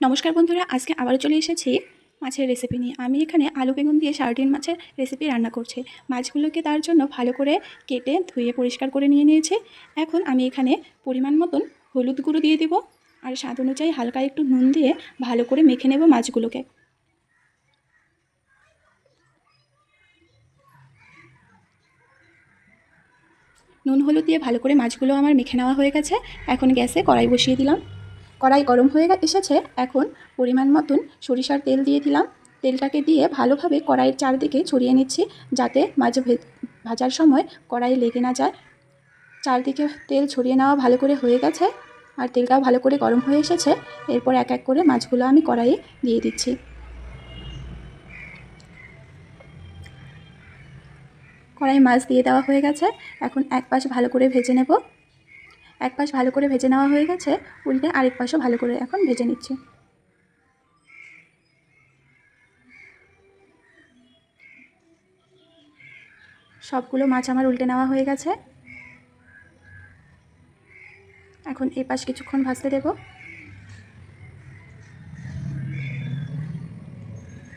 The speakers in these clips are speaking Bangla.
নমস্কার বন্ধুরা, আজকে আবারও চলে এসেছি মাছের রেসিপি নিয়ে। আমি এখানে আলু বেগুন দিয়ে সার্ডিন মাছের রেসিপি রান্না করছি। মাছগুলোকে তার জন্য ভালো করে কেটে ধুয়ে পরিষ্কার করে নিয়ে নিয়েছি। এখন আমি এখানে পরিমাণ মতন হলুদ গুঁড়ো দিয়ে দেব আর স্বাদ অনুযায়ী হালকা একটু নুন দিয়ে ভালো করে মেখে নেব মাছগুলোকে। নুন হলুদ দিয়ে ভালো করে মাছগুলো আমার মেখে নেওয়া হয়ে গেছে। এখন গ্যাসে কড়াই বসিয়ে দিলাম। কড়াই গরম হয়ে এসেছে। এখন পরিমাণ মতন সরিষার তেল দিয়ে দিলাম। তেলটাকে দিয়ে ভালোভাবে কড়াইয়ের চারদিকে ছড়িয়ে নিচ্ছি, যাতে মাছ ভাজার সময় কড়াই লেগে না যায়। চারদিকে তেল ছড়িয়ে নেওয়া ভালো করে হয়ে গেছে আর তেলটাও ভালো করে গরম হয়ে এসেছে। এরপর এক এক করে মাছগুলো আমি কড়াইয়ে দিয়ে দিচ্ছি। কড়াই মাছ দিয়ে দেওয়া হয়ে গেছে। এখন এক পাশ ভালো করে ভেজে নেব। এক পাশ ভালো করে ভেজে নেওয়া হয়ে গেছে, উল্টে আরেক পাশও ভালো করে এখন ভেজে নিচ্ছি। সবগুলো মাছ আমার উল্টে নেওয়া হয়ে গেছে। এখন এই পাশ কিছুক্ষণ ভাজতে দেব।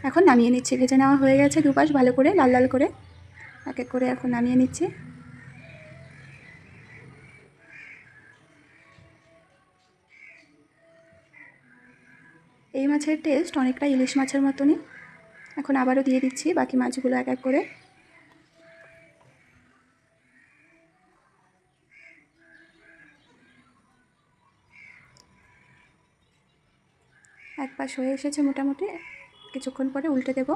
এখন নামিয়ে নিচ্ছি। ভেজে নেওয়া হয়ে গেছে দুপাশ ভালো করে লাল লাল করে। এক এক করে এখন নামিয়ে নিচ্ছি। এই মাছের টেস্ট অনেকটা ইলিশ মাছের মতনই। এখন আবারও দিয়ে দিচ্ছি বাকি মাছগুলো এক এক করে। এক পাশ হয়ে এসেছে মোটামুটি, কিছুক্ষণ পরে উল্টে দেব।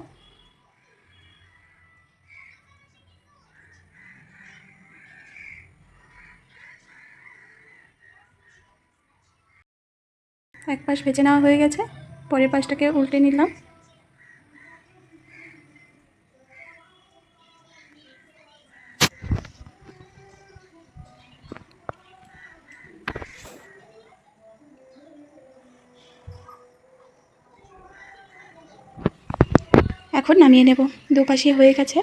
এক পাশ ভেজে নেওয়া হয়ে গেছে, পরের পাশটাকে উল্টে নিলাম। এখন নামিয়ে নেব। দুপাশে হয়ে গেছে।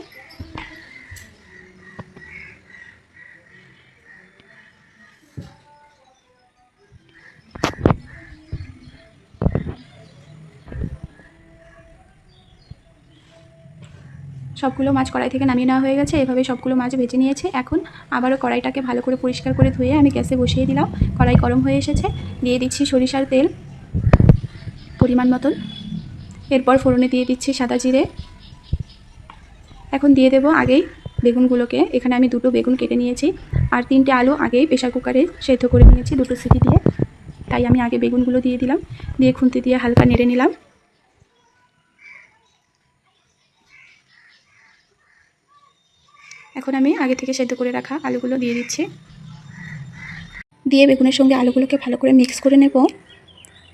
সবগুলো মাছ কড়াই থেকে নামিয়ে নেওয়া হয়ে গেছে। এভাবে সবগুলো মাছ ভেজে নিয়েছে। এখন আবারও কড়াইটাকে ভালো করে পরিষ্কার করে ধুয়ে আমি গ্যাসে বসিয়ে দিলাম। কড়াই গরম হয়ে এসেছে। দিয়ে দিচ্ছি সরিষার তেল পরিমাণ মতন। এরপর ফোড়নে দিয়ে দিচ্ছি সাদা জিরে। এখন দিয়ে দেব আগেই বেগুনগুলোকে। এখানে আমি দুটো বেগুন কেটে নিয়েছি আর 3টে আলু আগেই প্রেসার কুকারে সেদ্ধ করে নিয়েছি দুটো সিটি দিয়ে। তাই আমি আগে বেগুনগুলো দিয়ে দিলাম। দিয়ে খুন্তি দিয়ে হালকা নেড়ে নিলাম। এখন আমি আগে থেকে সেদ্ধ করে রাখা আলুগুলো দিয়ে দিচ্ছি। দিয়ে বেগুনের সঙ্গে আলুগুলোকে ভালো করে মিক্স করে নেব।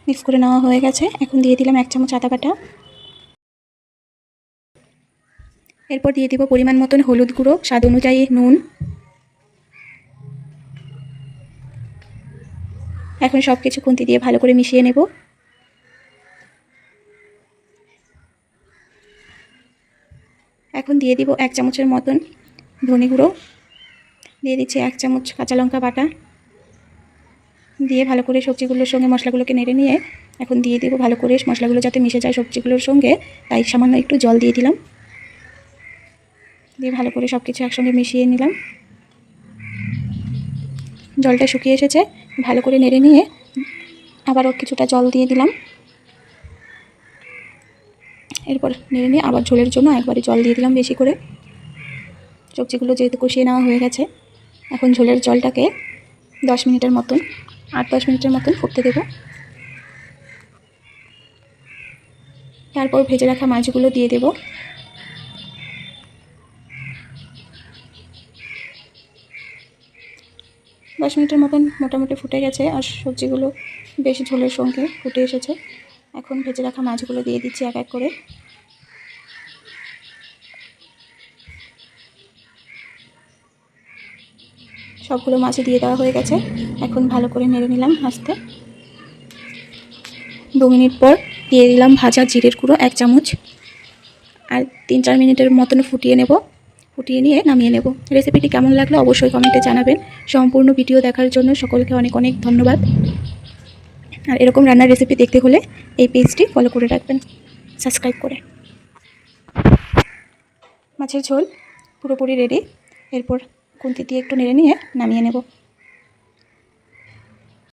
মিক্স করে নেওয়া হয়ে গেছে। এখন দিয়ে দিলাম 1 চামচ আদা বাটা। এরপর দিয়ে দিব পরিমাণ মতন হলুদ গুঁড়ো, স্বাদ অনুযায়ী নুন। এখন সব কিছু খুন্তি দিয়ে ভালো করে মিশিয়ে নেব। এখন দিয়ে দিব 1 চামচের মতন ধনে গুঁড়ো। দিয়ে দিচ্ছি 1 চামচ কাঁচা লঙ্কা বাটা। দিয়ে ভালো করে সবজিগুলোর সঙ্গে মশলাগুলোকে নেড়ে নিয়ে এখন দিয়ে দেব ভালো করে মশলাগুলো যাতে মিশে যায় সবজিগুলোর সঙ্গে, তাই সামান্য একটু জল দিয়ে দিলাম। দিয়ে ভালো করে সব কিছু একসঙ্গে মিশিয়ে নিলাম। জলটা শুকিয়ে এসেছে। ভালো করে নেড়ে নিয়ে আবারও কিছুটা জল দিয়ে দিলাম। এরপর নেড়ে নিয়ে আবার ঝোলের জন্য একবারে জল দিয়ে দিলাম বেশি করে। সবজিগুলো যেহেতু কষিয়ে নেওয়া হয়ে গেছে, এখন ঝোলের জলটাকে 10 মিনিটের মতন 8-10 মিনিটের মতন ফুটতে দেব। তারপর ভেজে রাখা মাছগুলো দিয়ে দেব। দশ মিনিটের মতন মোটামুটি ফুটে গেছে আর সবজিগুলো বেশ ঝোলের সঙ্গে ফুটে এসেছে। এখন ভেজে রাখা মাছগুলো দিয়ে দিচ্ছি এক এক করে। সবগুলো মাছ দিয়ে দেওয়া হয়ে গেছে। এখন ভালো করে নেড়ে নিলাম আস্তে। 2 মিনিট পর দিয়ে দিলাম ভাজা জিরের গুঁড়ো 1 চামচ আর 3-4 মিনিটের মতন ফুটিয়ে নেব। ফুটিয়ে নিয়ে নামিয়ে নেব। রেসিপিটি কেমন লাগলো অবশ্যই কমেন্টে জানাবেন। সম্পূর্ণ ভিডিও দেখার জন্য সকলকে অনেক অনেক ধন্যবাদ। আর এরকম রান্নার রেসিপি দেখতে হলে এই পেজটি ফলো করে রাখবেন সাবস্ক্রাইব করে। মাছের ঝোল পুরোপুরি রেডি। এরপর খুন্তি দিয়ে একটু নেড়ে নিয়ে নামিয়ে নেব।